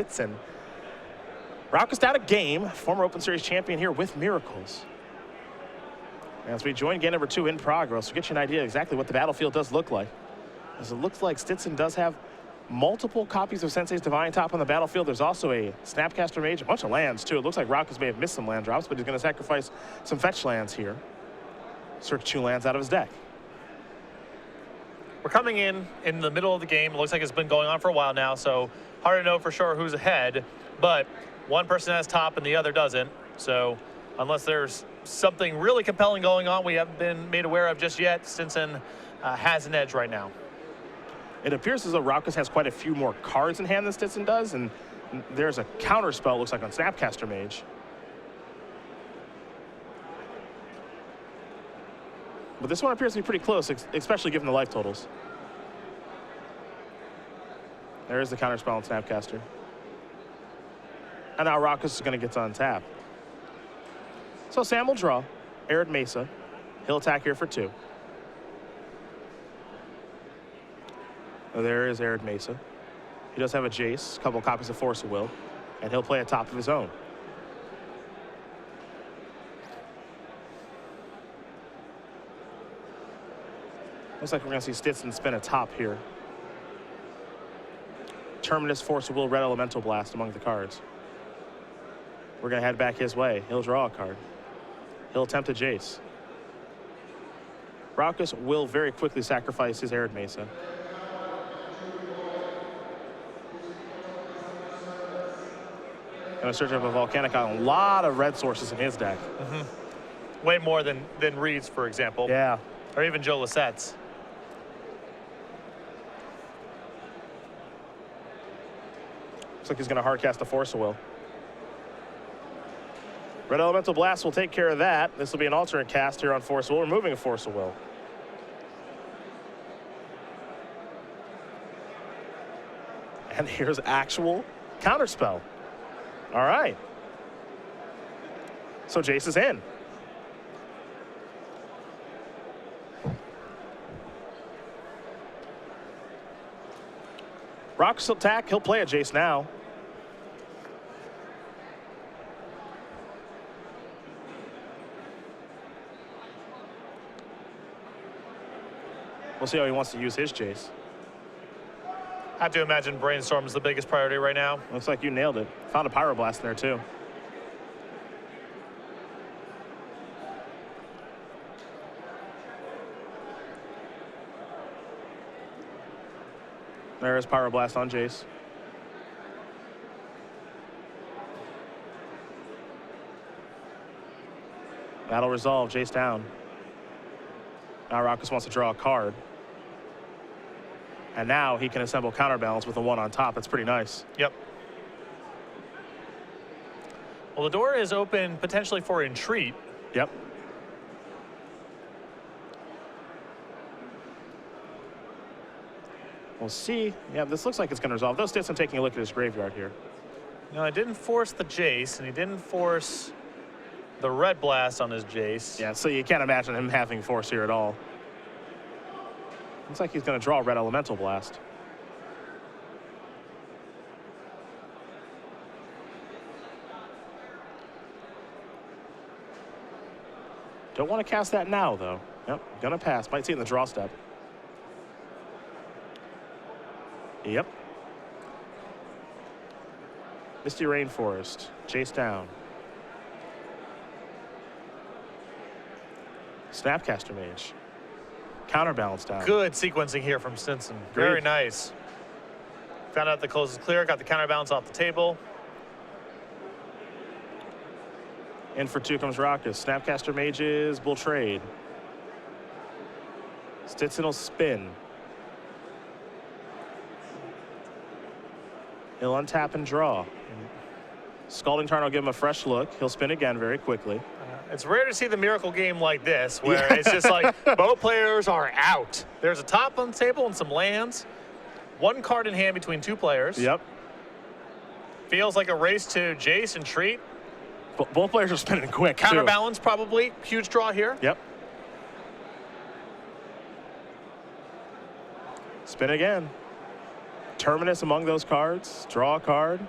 Stitson. Roukas down a game, former Open Series champion here with Miracles. As we join game number 2 in progress, we'll get you an idea exactly what the battlefield does look like. As it looks like Stitson does have multiple copies of Sensei's Divine Top on the battlefield. There's also a Snapcaster Mage, a bunch of lands too. It looks like Roukas may have missed some land drops, but he's going to sacrifice some fetch lands here. Search 2 lands out of his deck. We're coming in the middle of the game. It looks like it's been going on for a while now, so hard to know for sure who's ahead, but one person has top and the other doesn't. So unless there's something really compelling going on we haven't been made aware of just yet, Stitson has an edge right now. It appears as though Roukas has quite a few more cards in hand than Stitson does, and there's a counter spell, looks like, on Snapcaster Mage. But this one appears to be pretty close, especially given the life totals. There is the counter spell on Snapcaster. And now Roukas is going to get to untap. So Sam will draw. Arid Mesa. He'll attack here for 2. There is Arid Mesa. He does have a Jace, a couple copies of Force of Will, and he'll play a top of his own. Looks like we're going to see Stitson spin a top here. Terminus, Force of Will, Red Elemental Blast among the cards. We're going to head back his way. He'll draw a card. He'll attempt a Jace. Roukas will very quickly sacrifice his Arid Mesa. Going to search up a Volcanic Island. A lot of red sources in his deck. Way more than Reed's, for example. Yeah. Or even Joe Lissette's. Looks like he's going to hardcast a Force of Will. Red Elemental Blast will take care of that. This will be an alternate cast here on Force of Will, removing a Force of Will. And here's actual counterspell. All right. So Jace is in. Roukas will attack. He'll play a Jace now. We'll see how he wants to use his Jace. I have to imagine Brainstorm is the biggest priority right now. Looks like you nailed it. Found a Pyroblast in there too. There is Pyroblast on Jace. That'll resolve. Jace down. Now Roukas wants to draw a card. And now he can assemble Counterbalance with a 1 on top. That's pretty nice. Yep. Well, the door is open potentially for Entreat. Yep. We'll see. Yeah, this looks like it's going to resolve. Though Stitson taking a look at his graveyard here. No, I didn't force the Jace, and he didn't force the Red Blast on his Jace. Yeah, so you can't imagine him having force here at all. Looks like he's going to draw Red Elemental Blast. Don't want to cast that now, though. Yep, going to pass. Might see it in the draw step. Yep. Misty Rainforest. Chase down. Snapcaster Mage. Counterbalance down. Good sequencing here from Stitson. Very nice. Found out the close is clear. Got the counterbalance off the table. In for 2 comes Roukas. Snapcaster Mages will trade. Stitson will spin. He'll untap and draw. Scalding Tarn will give him a fresh look. He'll spin again very quickly. It's rare to see the miracle game like this, where it's just like both players are out. There's a top on the table and some lands. 1 card in hand between 2 players. Yep. Feels like a race to Jace and Treat. Both players are spinning quick, Counterbalance probably. Huge draw here. Yep. Spin again. Terminus among those cards. Draw a card.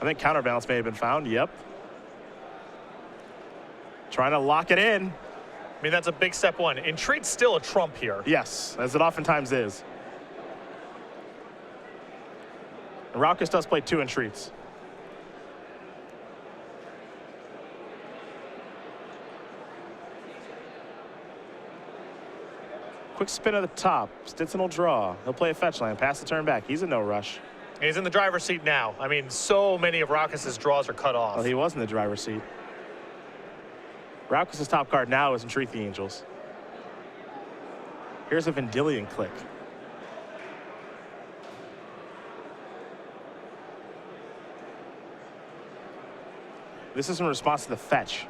I think counterbalance may have been found. Yep. Trying to lock it in. I mean, that's a big step one. Entreat's still a trump here. Yes, as it oftentimes is. And Roukas does play 2 entreats. Quick spin at the top. Stitson will draw. He'll play a fetch land. Pass the turn back. He's in no rush. He's in the driver's seat now. I mean, so many of Roukas' draws are cut off. Well, he was in the driver's seat. Roukas' top card now is Entreat the Angels. Here's a Vendilion click. This is in response to the fetch.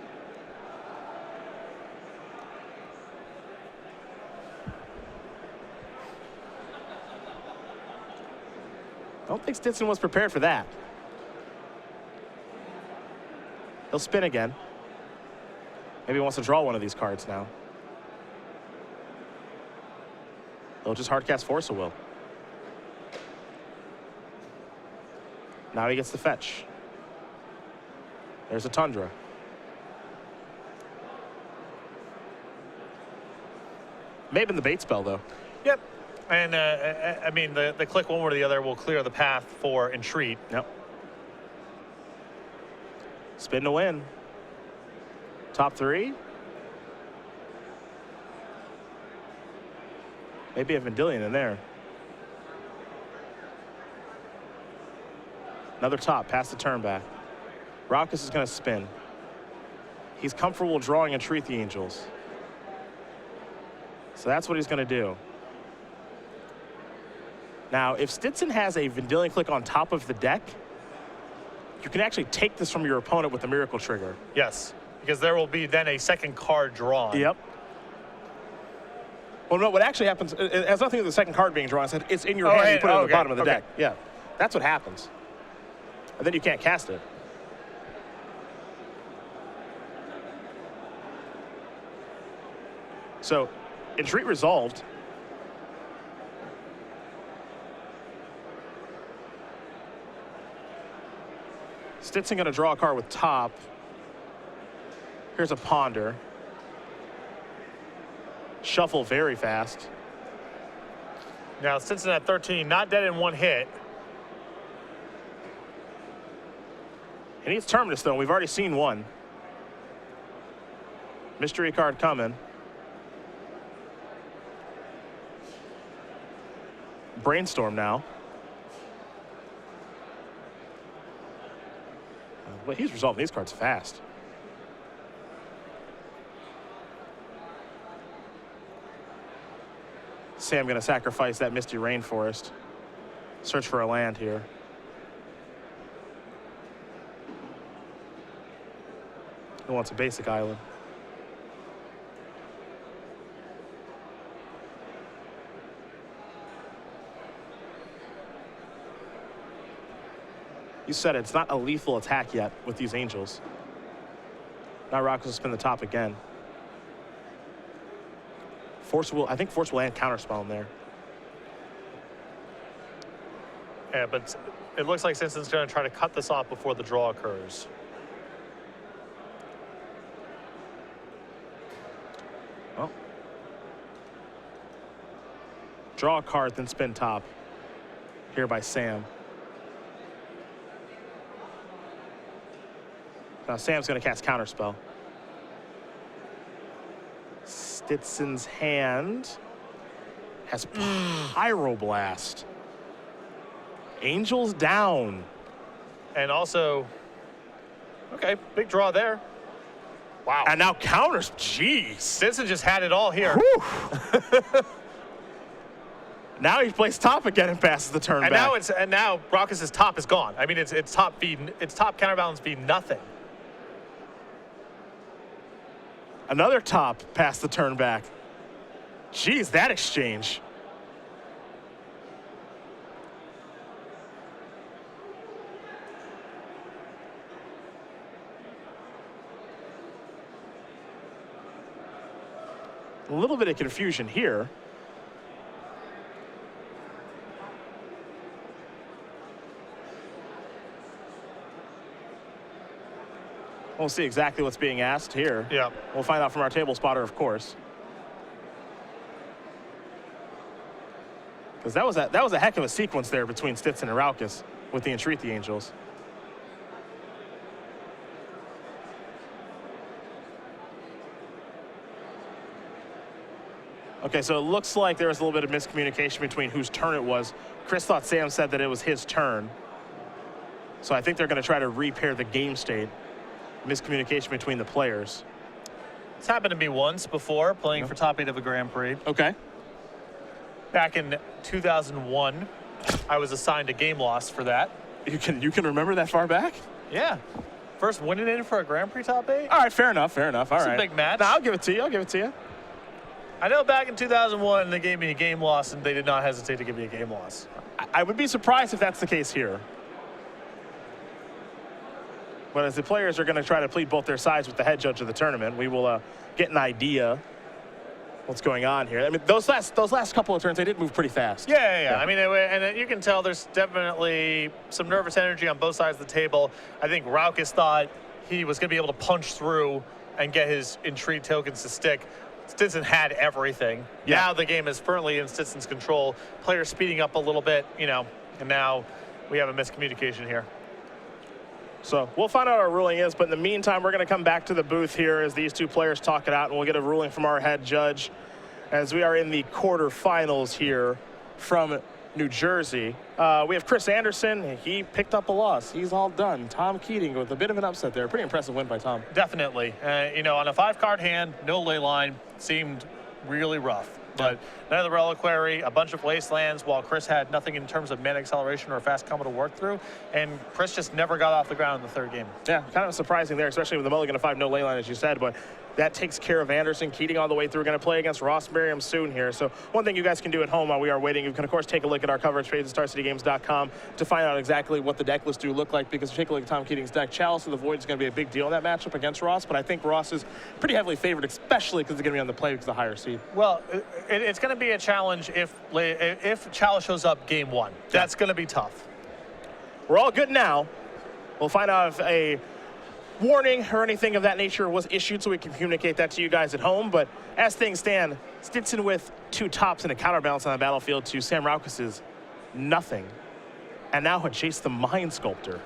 I don't think Stitson was prepared for that. He'll spin again. Maybe he wants to draw one of these cards now. He'll just hardcast Force of Will. Now he gets the fetch. There's a Tundra. May have been the bait spell, though. Yep. And, I mean, the click one way or the other will clear the path for Entreat. Yep. Spin to win. Top 3. Maybe a Vendilion in there. Another top, pass the turn back. Roukas is going to spin. He's comfortable drawing Entreat the Angels. So that's what he's going to do. Now, if Stitson has a Vendilion click on top of the deck, you can actually take this from your opponent with a Miracle Trigger. Yes, because there will be then a second card drawn. Yep. Well, no, what actually happens, it has nothing to do with the second card being drawn. It's in your hand, you put it on the bottom of the deck. Yeah, that's what happens. And then you can't cast it. So, Entreat resolved. Stitson going to draw a card with top. Here's a Ponder. Shuffle very fast. Now, Stitson at 13, not dead in one hit. He needs Terminus, though. We've already seen one. Mystery card coming. Brainstorm now. But he's resolving these cards fast. Sam going to sacrifice that Misty Rainforest. Search for a land here. He wants a basic island. You said it's not a lethal attack yet with these Angels. Now Roukas will spin the top again. Force will, I think Force will land counterspell in there. Yeah, but it looks like Stitson's going to try to cut this off before the draw occurs. Well. Draw a card, then spin top. Here by Sam. Now Sam's going to cast Counterspell. Stitson's hand has Pyroblast. Angels down. And also, okay, big draw there. Wow. And now counters. Jeez. Stitson just had it all here. Now he plays top again and passes the turn and back. Now Roukas' top is gone. I mean, it's top counterbalance feed nothing. Another top past the turn back. Jeez, that exchange. A little bit of confusion here. We'll see exactly what's being asked here. Yeah. We'll find out from our table spotter, of course. Because that was a heck of a sequence there between Stitson and Roukas with the Entreat the Angels. Okay, so it looks like there was a little bit of miscommunication between whose turn it was. Chris thought Sam said that it was his turn. So I think they're going to try to repair the game state. Miscommunication between the players. It's happened to me once before, playing for top 8 of a Grand Prix. Okay. Back in 2001, I was assigned a game loss for that. You can remember that far back? Yeah. First winning in for a Grand Prix top 8. All right, fair enough. All right. It's a big match. No, I'll give it to you. I know back in 2001, they gave me a game loss, and they did not hesitate to give me a game loss. I would be surprised if that's the case here. But as the players are going to try to plead both their sides with the head judge of the tournament, we will get an idea what's going on here. I mean, those last couple of turns, they did move pretty fast. Yeah. I mean, and you can tell there's definitely some nervous energy on both sides of the table. I think Roukas thought he was going to be able to punch through and get his Entreat tokens to stick. Stitson had everything. Yeah. Now the game is firmly in Stitson's control. Players speeding up a little bit, and now we have a miscommunication here. So we'll find out what our ruling is, but in the meantime, we're going to come back to the booth here as these two players talk it out, and we'll get a ruling from our head judge as we are in the quarterfinals here from New Jersey. We have Chris Anderson. He picked up a loss. He's all done. Tom Keating with a bit of an upset there. Pretty impressive win by Tom. Definitely. On a 5-card hand, no ley line, seemed really rough. But another reliquary, a bunch of wastelands, while Chris had nothing in terms of man acceleration or a fast combo to work through. And Chris just never got off the ground in the third game. Yeah, kind of surprising there, especially with the mulligan of 5, no ley line, as you said. But that takes care of Anderson. Keating all the way through. Going to play against Ross Merriam soon here. So one thing you guys can do at home while we are waiting, you can, of course, take a look at our coverage page at StarCityGames.com to find out exactly what the deck lists do look like, because if you take a look at Tom Keating's deck, Chalice of the Void is going to be a big deal in that matchup against Ross, but I think Ross is pretty heavily favored, especially because they're going to be on the play because of the higher seed. Well, it's going to be a challenge if Chalice shows up game 1. That's going to be tough. We're all good now. We'll find out if a warning or anything of that nature was issued so we can communicate that to you guys at home. But as things stand, Stitson with 2 tops and a counterbalance on the battlefield to Sam Roukas' nothing. And now a Jace the Mind Sculptor.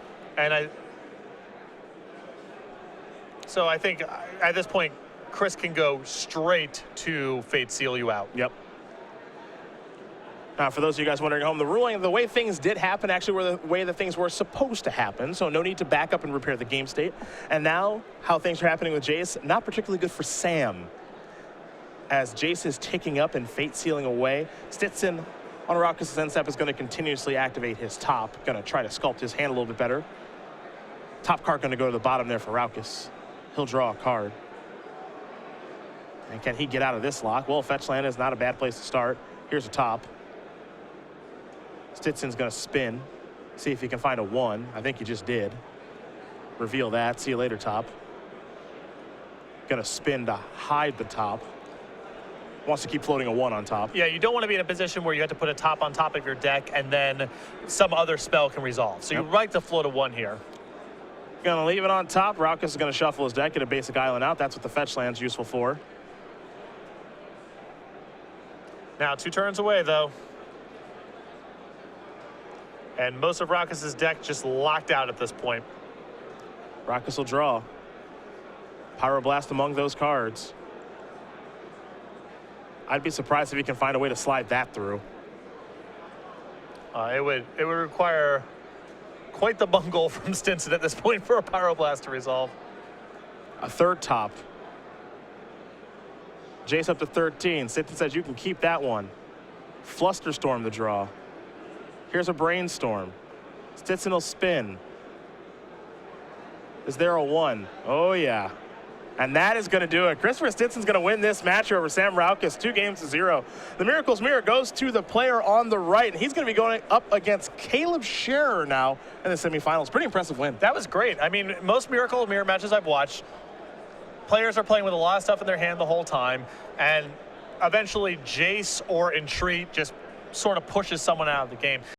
So I think at this point, Chris can go straight to Fate Seal You Out. Yep. Now, for those of you guys wondering at home, the ruling, the way things did happen actually were the way that things were supposed to happen, so no need to back up and repair the game state. And now, how things are happening with Jace, not particularly good for Sam. As Jace is ticking up and Fate sealing away, Stitson on Roukas' end step is going to continuously activate his top, going to try to sculpt his hand a little bit better. Top card going to go to the bottom there for Roukas. He'll draw a card. And can he get out of this lock? Well, fetch land is not a bad place to start. Here's a top. Stitson's going to spin, see if he can find a 1. I think he just did. Reveal that. See you later, top. Going to spin to hide the top. Wants to keep floating a 1 on top. Yeah, you don't want to be in a position where you have to put a top on top of your deck and then some other spell can resolve. So you like to float a 1 here. Going to leave it on top. Roukas is going to shuffle his deck, get a basic island out. That's what the fetch land's useful for. Now 2 turns away, though. And most of Roukas' deck just locked out at this point. Roukas will draw. Pyroblast among those cards. I'd be surprised if he can find a way to slide that through. It would require quite the bungle from Stitson at this point for a Pyroblast to resolve. A 3rd top. Jace up to 13. Stitson says you can keep that one. Flusterstorm the draw. Here's a Brainstorm. Stitson will spin. Is there a 1? Oh, yeah. And that is going to do it. Christopher Stitson's going to win this match over Sam Roukas, 2-0. The Miracle's Mirror goes to the player on the right, and he's going to be going up against Caleb Scherer now in the semifinals. Pretty impressive win. That was great. I mean, most Miracle Mirror matches I've watched, players are playing with a lot of stuff in their hand the whole time, and eventually Jace or Entreat just sort of pushes someone out of the game.